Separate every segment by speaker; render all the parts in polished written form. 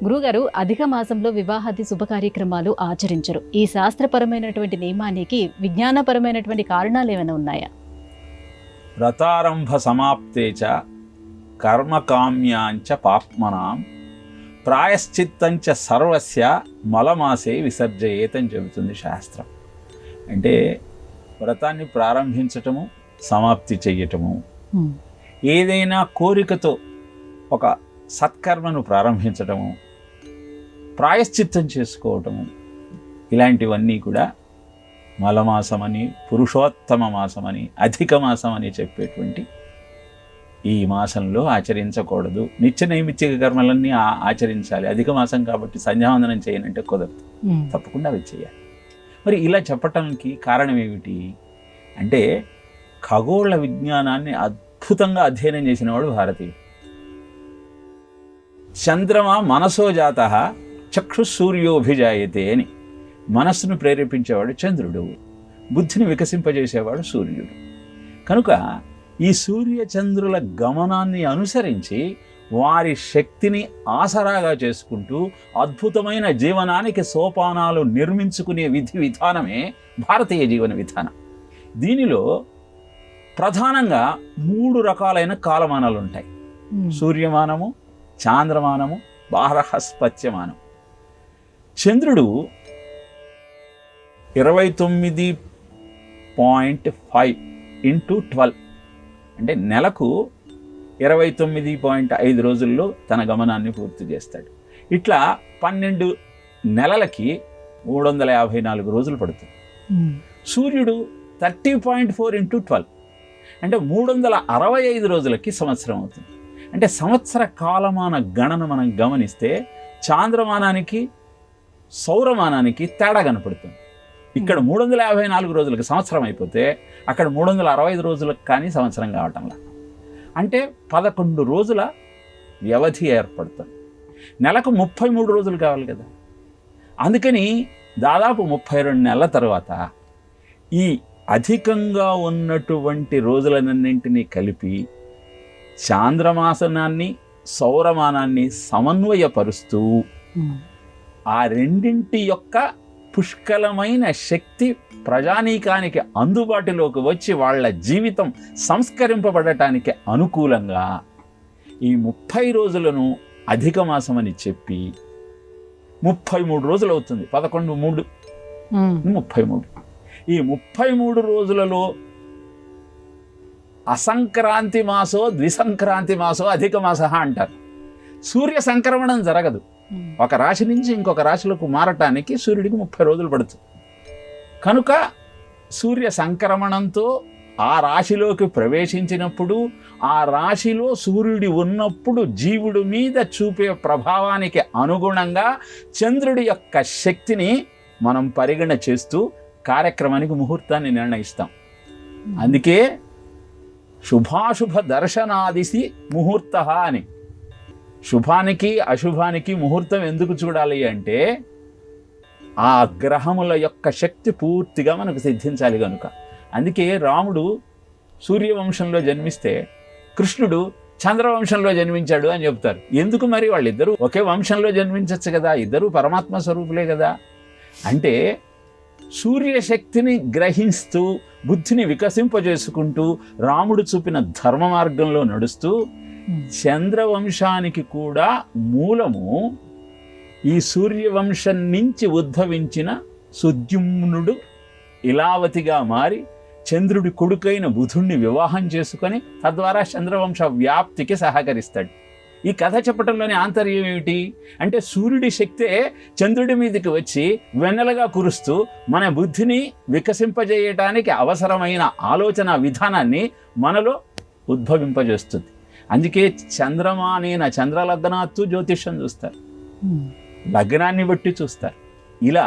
Speaker 1: గురుగారు, అధిక మాసంలో వివాహాది శుభ కార్యక్రమాలు ఆచరించరు. ఈ శాస్త్రపరమైనటువంటి నియమానికి విజ్ఞానపరమైనటువంటి కారణాలు ఏమైనా ఉన్నాయా?
Speaker 2: వ్రతారంభ సమాప్తే చ కర్మకామ్యాంచ పాప్మనాం ప్రాయశ్చిత్తంచ సర్వస్య మలమాసే విసర్జయేతని చెబుతుంది శాస్త్రం. అంటే వ్రతాన్ని ప్రారంభించటము, సమాప్తి చెయ్యటము, ఏదైనా కోరికతో ఒక సత్కర్మను ప్రారంభించటము, ప్రాయశ్చిత్తం చేసుకోవటము, ఇలాంటివన్నీ కూడా మలమాసమని, పురుషోత్తమ మాసమని, అధిక మాసం అని చెప్పేటువంటి ఈ మాసంలో ఆచరించకూడదు. నిత్య నైమిత్తిక కర్మలన్నీ ఆచరించాలి. అధిక మాసం కాబట్టి సంధ్యావందనం చేయనంటే కుదరదు, తప్పకుండా అవి చేయాలి. మరి ఇలా చెప్పటానికి కారణం ఏమిటి అంటే, ఖగోళ విజ్ఞానాన్ని అద్భుతంగా అధ్యయనం చేసిన వాడు భారతీయుడు. చంద్రమ మనసో జాత చక్షుసూర్యోభిజాయతే అని మనస్సును ప్రేరేపించేవాడు చంద్రుడు, బుద్ధిని వికసింపజేసేవాడు సూర్యుడు. కనుక ఈ సూర్యచంద్రుల గమనాన్ని అనుసరించి వారి శక్తిని ఆసరాగా చేసుకుంటూ అద్భుతమైన జీవనానికి సోపానాలు నిర్మించుకునే విధి విధానమే భారతీయ జీవన విధానం. దీనిలో ప్రధానంగా 3 రకాలైన కాలమానాలు ఉంటాయి. సూర్యమానము, చాంద్రమానము, బారహస్పత్యమానం. చంద్రుడు 29.5 × 12 అంటే నెలకు 29.5 రోజుల్లో తన గమనాన్ని పూర్తి చేస్తాడు. ఇట్లా 12 నెలలకి 354 రోజులు పడుతుంది. సూర్యుడు 30.4 × 12 అంటే 365 రోజులకి సంవత్సరం అవుతుంది. అంటే సంవత్సర కాలమాన గణన మనం గమనిస్తే చాంద్రమానానికి సౌరమానానికి తేడా కనపడుతుంది. ఇక్కడ 354 రోజులకి సంవత్సరం అయిపోతే అక్కడ 365 రోజులకు కానీ సంవత్సరం కావటంలా. అంటే 11 రోజుల వ్యవధి ఏర్పడుతుంది. నెలకు 33 రోజులు కావాలి కదా. అందుకని దాదాపు 32 నెలల తర్వాత ఈ అధికంగా ఉన్నటువంటి రోజులన్నింటినీ కలిపి చాంద్రమాసనాన్ని, సౌరమానాన్ని సమన్వయపరుస్తూ ఆ రెండింటి యొక్క పుష్కలమైన శక్తి ప్రజానీకానికి అందుబాటులోకి వచ్చి వాళ్ళ జీవితం సంస్కరింపబడటానికి అనుకూలంగా ఈ 30 రోజులను అధిక మాసం అని చెప్పి 33 రోజులు అవుతుంది. 11 3 33. ఈ 33 రోజులలో అసంక్రాంతి మాసో ద్విసంక్రాంతి మాసో అధిక మాస అంటారు. సూర్య సంక్రమణం జరగదు. ఒక రాశి నుంచి ఇంకొక రాశిలోకి మారటానికి సూర్యుడికి 30 రోజులు పడుతుంది. కనుక సూర్య సంక్రమణంతో ఆ రాశిలోకి ప్రవేశించినప్పుడు, ఆ రాశిలో సూర్యుడి ఉన్నప్పుడు జీవుడి మీద చూపే ప్రభావానికి అనుగుణంగా చంద్రుడి యొక్క శక్తిని మనం పరిగణ చేస్తూ కార్యక్రమానికి ముహూర్తాన్ని నిర్ణయిస్తాం. అందుకే శుభాశుభ దర్శనాదిసి ముహూర్త అని. శుభానికి అశుభానికి ముహూర్తం ఎందుకు చూడాలి అంటే ఆ గ్రహముల యొక్క శక్తి పూర్తిగా మనకు సిద్ధించాలి కనుక. అందుకే రాముడు సూర్యవంశంలో జన్మిస్తే కృష్ణుడు చంద్రవంశంలో జన్మించాడు అని చెప్తారు. ఎందుకు మరి? వాళ్ళిద్దరూ ఒకే వంశంలో జన్మించవచ్చు కదా, ఇద్దరూ పరమాత్మ స్వరూపులే కదా. అంటే సూర్యశక్తిని గ్రహిస్తూ బుద్ధిని వికసింపజేసుకుంటూ రాముడు చూపిన ధర్మ మార్గంలో నడుస్తూ చంద్రవంశానికి కూడా మూలము ఈ సూర్యవంశం నుంచి ఉద్భవించిన సుద్యుమ్నుడు ఇలావతిగా మారి చంద్రుడి కొడుకైన బుధుణ్ణి వివాహం చేసుకొని తద్వారా చంద్రవంశ వ్యాప్తికి సహకరిస్తాడు. ఈ కథ చెప్పడంలోని ఆంతర్యం ఏమిటి అంటే, సూర్యుడి శక్తే చంద్రుడి మీదకి వచ్చి వెన్నెలగా కురుస్తూ మన బుద్ధిని వికసింపజేయటానికి అవసరమైన ఆలోచన విధానాన్ని మనలో ఉద్భవింపజేస్తుంది. అందుకే చంద్రమానేన చంద్రలగ్నాత్తు జ్యోతిష్యం చూస్తారు, లగ్నాన్ని బట్టి చూస్తారు. ఇలా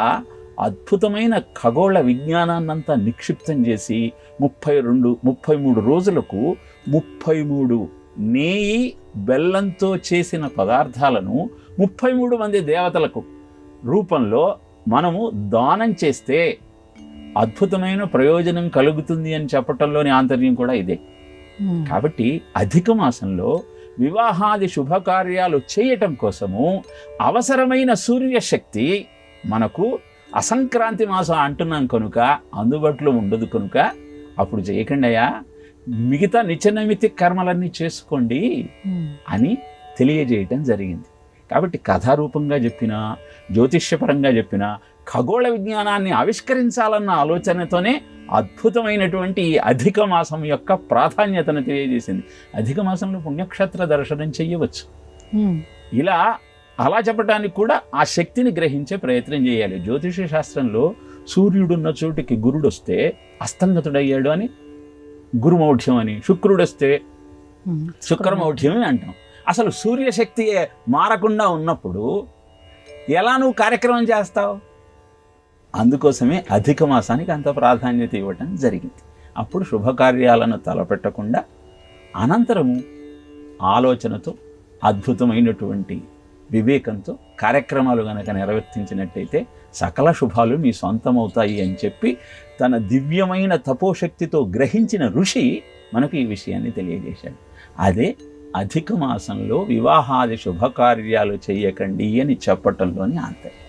Speaker 2: అద్భుతమైన ఖగోళ విజ్ఞానాన్నంతా నిక్షిప్తం చేసి 33 రోజులకు 33 నేయి బెల్లంతో చేసిన పదార్థాలను 33 మంది దేవతలకు రూపంలో మనము దానం చేస్తే అద్భుతమైన ప్రయోజనం కలుగుతుంది అని చెప్పటంలోని ఆంతర్యం కూడా ఇదే. కాబట్టి అధిక మాసంలో వివాహాది శుభకార్యాలు చేయటం కోసము అవసరమైన సూర్యశక్తి మనకు అసంక్రాంతి మాసం అంటున్నాం కనుక అందుబాటులో ఉండదు కనుక అప్పుడు చేయకండి అయ్యా, మిగతా నిత్యనైమిత్తిక కర్మలన్నీ చేసుకోండి అని తెలియజేయటం జరిగింది. కాబట్టి కథారూపంగా చెప్పినా, జ్యోతిష్యపరంగా చెప్పినా, ఖగోళ విజ్ఞానాన్ని ఆవిష్కరించాలన్న ఆలోచనతోనే అద్భుతమైనటువంటి ఈ అధిక మాసం యొక్క ప్రాధాన్యతను తెలియజేసింది. అధిక మాసంలో పుణ్యక్షేత్ర దర్శనం చెయ్యవచ్చు. ఇలా అలా చెప్పడానికి కూడా ఆ శక్తిని గ్రహించే ప్రయత్నం చేయాలి. జ్యోతిష శాస్త్రంలో సూర్యుడున్న చోటికి గురుడు వస్తే అస్తంగతుడయ్యాడు అని గురుమౌఢ్యం అని, శుక్రుడు వస్తే శుక్రమౌఢ్యం అని అంటాం. అసలు సూర్యశక్తి మారకుండా ఉన్నప్పుడు ఎలా నువ్వు కార్యక్రమం చేస్తావు? అందుకోసమే అధిక మాసానికి అంత ప్రాధాన్యత ఇవ్వటం జరిగింది. అప్పుడు శుభకార్యాలను తలపెట్టకుండా అనంతరము ఆలోచనతో, అద్భుతమైనటువంటి వివేకంతో కార్యక్రమాలు కనుక నిర్వర్తించినట్టయితే సకల శుభాలు మీ సొంతమవుతాయి అని చెప్పి తన దివ్యమైన తపోశక్తితో గ్రహించిన ఋషి మనకు ఈ విషయాన్ని తెలియజేశాడు. అదే అధిక మాసంలో వివాహాది శుభకార్యాలు చేయకండి అని చెప్పటంలోని ఆంతర్యం.